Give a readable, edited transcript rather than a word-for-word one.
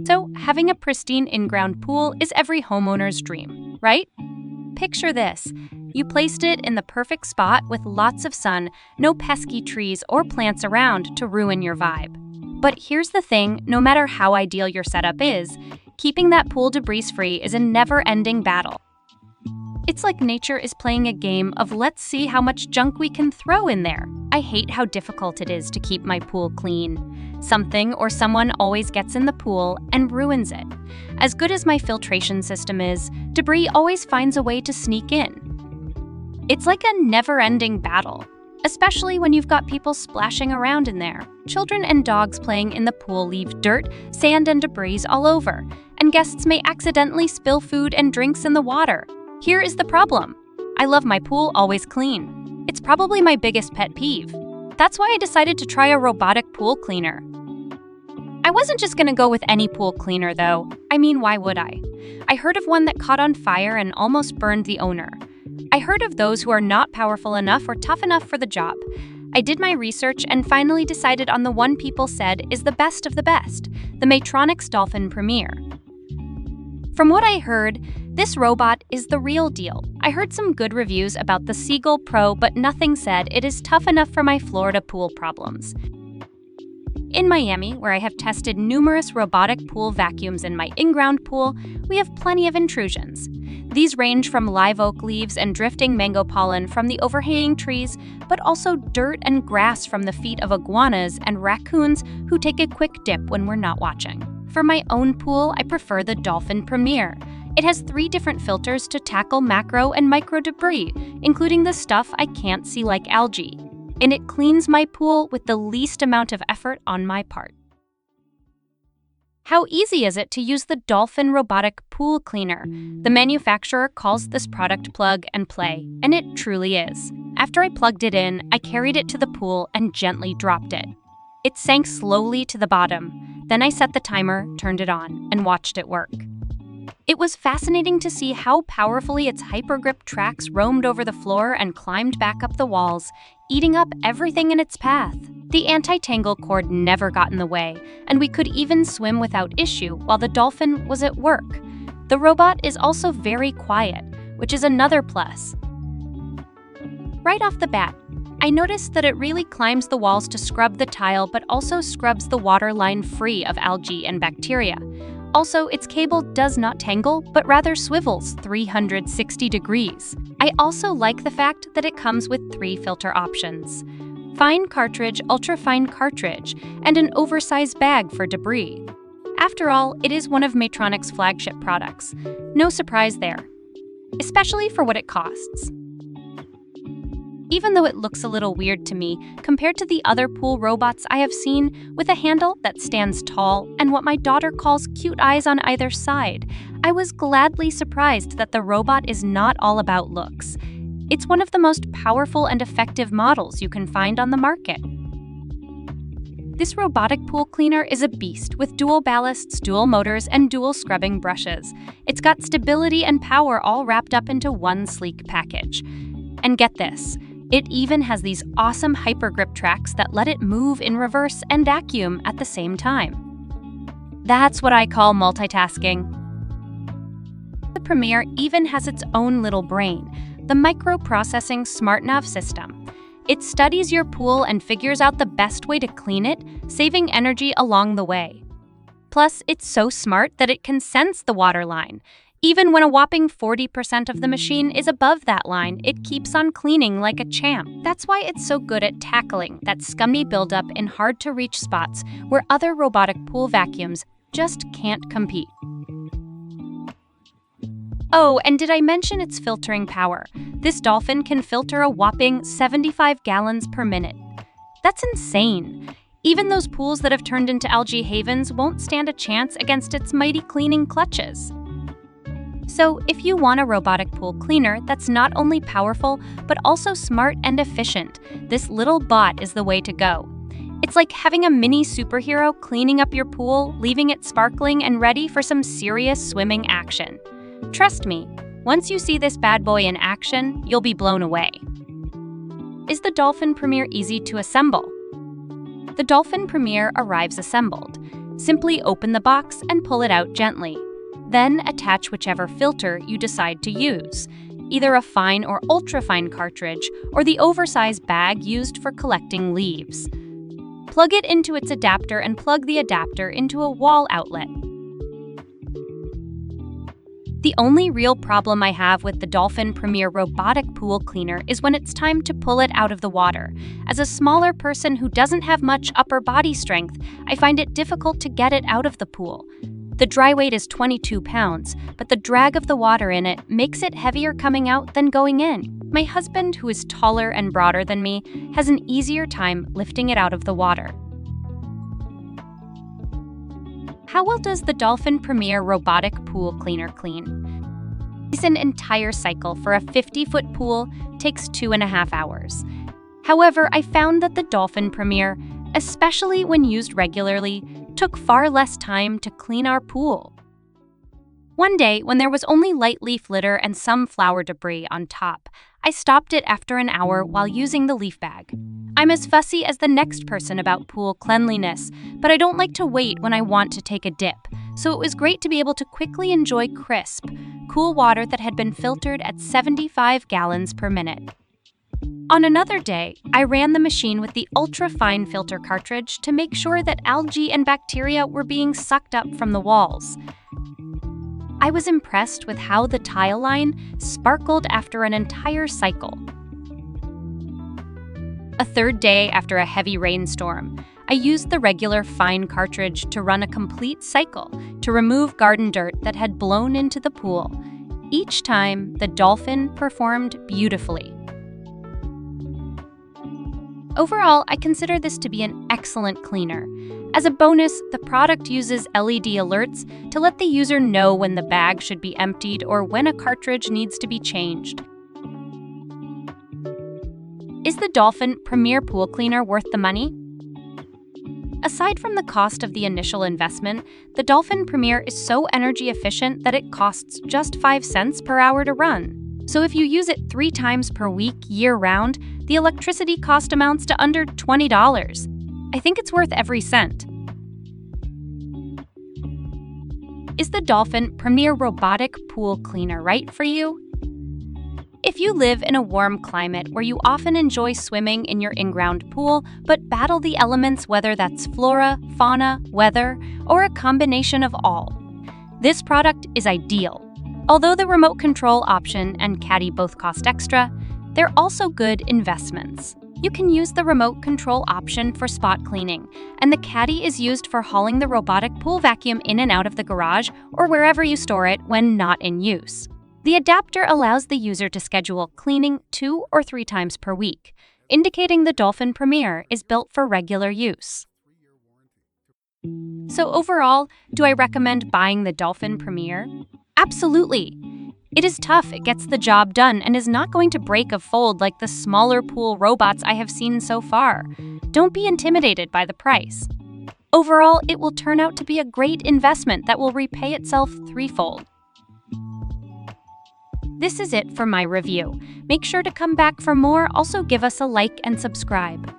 So, having a pristine in-ground pool is every homeowner's dream, right? Picture this. You placed it in the perfect spot with lots of sun, no pesky trees or plants around to ruin your vibe. But here's the thing, no matter how ideal your setup is, keeping that pool debris-free is a never-ending battle. It's like nature is playing a game of let's see how much junk we can throw in there. I hate how difficult it is to keep my pool clean. Something or someone always gets in the pool and ruins it. As good as my filtration system is, debris always finds a way to sneak in. It's like a never-ending battle, especially when you've got people splashing around in there. Children and dogs playing in the pool leave dirt, sand, and debris all over, and guests may accidentally spill food and drinks in the water. Here is the problem. I love my pool always clean. It's probably my biggest pet peeve. That's why I decided to try a robotic pool cleaner. I wasn't just gonna go with any pool cleaner though. I mean, why would I? I heard of one that caught on fire and almost burned the owner. I heard of those who are not powerful enough or tough enough for the job. I did my research and finally decided on the one people said is the best of the best, the Maytronics Dolphin Premier. From what I heard, this robot is the real deal. I heard some good reviews about the Seagull Pro, but nothing said it is tough enough for my Florida pool problems. In Miami, where I have tested numerous robotic pool vacuums in my in-ground pool, we have plenty of intrusions. These range from live oak leaves and drifting mango pollen from the overhanging trees, but also dirt and grass from the feet of iguanas and raccoons who take a quick dip when we're not watching. For my own pool, I prefer the Dolphin Premier. It has 3 different filters to tackle macro and micro debris, including the stuff I can't see like algae. And it cleans my pool with the least amount of effort on my part. How easy is it to use the Dolphin Robotic Pool Cleaner? The manufacturer calls this product plug and play, and it truly is. After I plugged it in, I carried it to the pool and gently dropped it. It sank slowly to the bottom. Then I set the timer, turned it on, and watched it work. It was fascinating to see how powerfully its hypergrip tracks roamed over the floor and climbed back up the walls, eating up everything in its path. The anti-tangle cord never got in the way, and we could even swim without issue while the dolphin was at work. The robot is also very quiet, which is another plus. Right off the bat, I noticed that it really climbs the walls to scrub the tile, but also scrubs the water line free of algae and bacteria. Also, its cable does not tangle, but rather swivels 360 degrees. I also like the fact that it comes with 3 filter options: fine cartridge, ultra-fine cartridge, and an oversized bag for debris. After all, it is one of Maytronics' flagship products. No surprise there, especially for what it costs. Even though it looks a little weird to me compared to the other pool robots I have seen with a handle that stands tall and what my daughter calls cute eyes on either side, I was gladly surprised that the robot is not all about looks. It's one of the most powerful and effective models you can find on the market. This robotic pool cleaner is a beast with dual ballasts, dual motors, and dual scrubbing brushes. It's got stability and power all wrapped up into one sleek package. And get this, it even has these awesome hypergrip tracks that let it move in reverse and vacuum at the same time. That's what I call multitasking. The Premier even has its own little brain, the microprocessing SmartNav system. It studies your pool and figures out the best way to clean it, saving energy along the way. Plus, it's so smart that it can sense the water line. Even when a whopping 40% of the machine is above that line, it keeps on cleaning like a champ. That's why it's so good at tackling that scummy buildup in hard-to-reach spots where other robotic pool vacuums just can't compete. Oh, and did I mention its filtering power? This dolphin can filter a whopping 75 gallons per minute. That's insane. Even those pools that have turned into algae havens won't stand a chance against its mighty cleaning clutches. So, if you want a robotic pool cleaner that's not only powerful, but also smart and efficient, this little bot is the way to go. It's like having a mini superhero cleaning up your pool, leaving it sparkling and ready for some serious swimming action. Trust me, once you see this bad boy in action, you'll be blown away. Is the Dolphin Premier easy to assemble? The Dolphin Premier arrives assembled. Simply open the box and pull it out gently. Then attach whichever filter you decide to use, either a fine or ultrafine cartridge or the oversized bag used for collecting leaves. Plug it into its adapter and plug the adapter into a wall outlet. The only real problem I have with the Dolphin Premier robotic pool cleaner is when it's time to pull it out of the water. As a smaller person who doesn't have much upper body strength, I find it difficult to get it out of the pool. The dry weight is 22 pounds, but the drag of the water in it makes it heavier coming out than going in. My husband, who is taller and broader than me, has an easier time lifting it out of the water. How well does the Dolphin Premier robotic pool cleaner clean? An entire cycle for a 50-foot pool takes 2.5 hours. However, I found that the Dolphin Premier, especially when used regularly, took far less time to clean our pool. One day, when there was only light leaf litter and some flower debris on top, I stopped it after an hour while using the leaf bag. I'm as fussy as the next person about pool cleanliness, but I don't like to wait when I want to take a dip, so it was great to be able to quickly enjoy crisp, cool water that had been filtered at 75 gallons per minute. On another day, I ran the machine with the ultra-fine filter cartridge to make sure that algae and bacteria were being sucked up from the walls. I was impressed with how the tile line sparkled after an entire cycle. A third day after a heavy rainstorm, I used the regular fine cartridge to run a complete cycle to remove garden dirt that had blown into the pool. Each time, the Dolphin performed beautifully. Overall, I consider this to be an excellent cleaner. As a bonus, the product uses LED alerts to let the user know when the bag should be emptied or when a cartridge needs to be changed. Is the Dolphin Premier Pool Cleaner worth the money? Aside from the cost of the initial investment, the Dolphin Premier is so energy efficient that it costs just 5 cents per hour to run. So if you use it 3 times per week, year-round, the electricity cost amounts to under $20. I think it's worth every cent. Is the Dolphin Premier robotic pool cleaner right for you? If you live in a warm climate where you often enjoy swimming in your in-ground pool but battle the elements, whether that's flora, fauna, weather, or a combination of all, this product is ideal. Although the remote control option and caddy both cost extra, they're also good investments. You can use the remote control option for spot cleaning, and the caddy is used for hauling the robotic pool vacuum in and out of the garage or wherever you store it when not in use. The adapter allows the user to schedule cleaning 2 or 3 times per week, indicating the Dolphin Premier is built for regular use. So overall, do I recommend buying the Dolphin Premier? Absolutely. It is tough, it gets the job done, and is not going to break a fold like the smaller pool robots I have seen so far. Don't be intimidated by the price. Overall, it will turn out to be a great investment that will repay itself threefold. This is it for my review. Make sure to come back for more. Also give us a like and subscribe.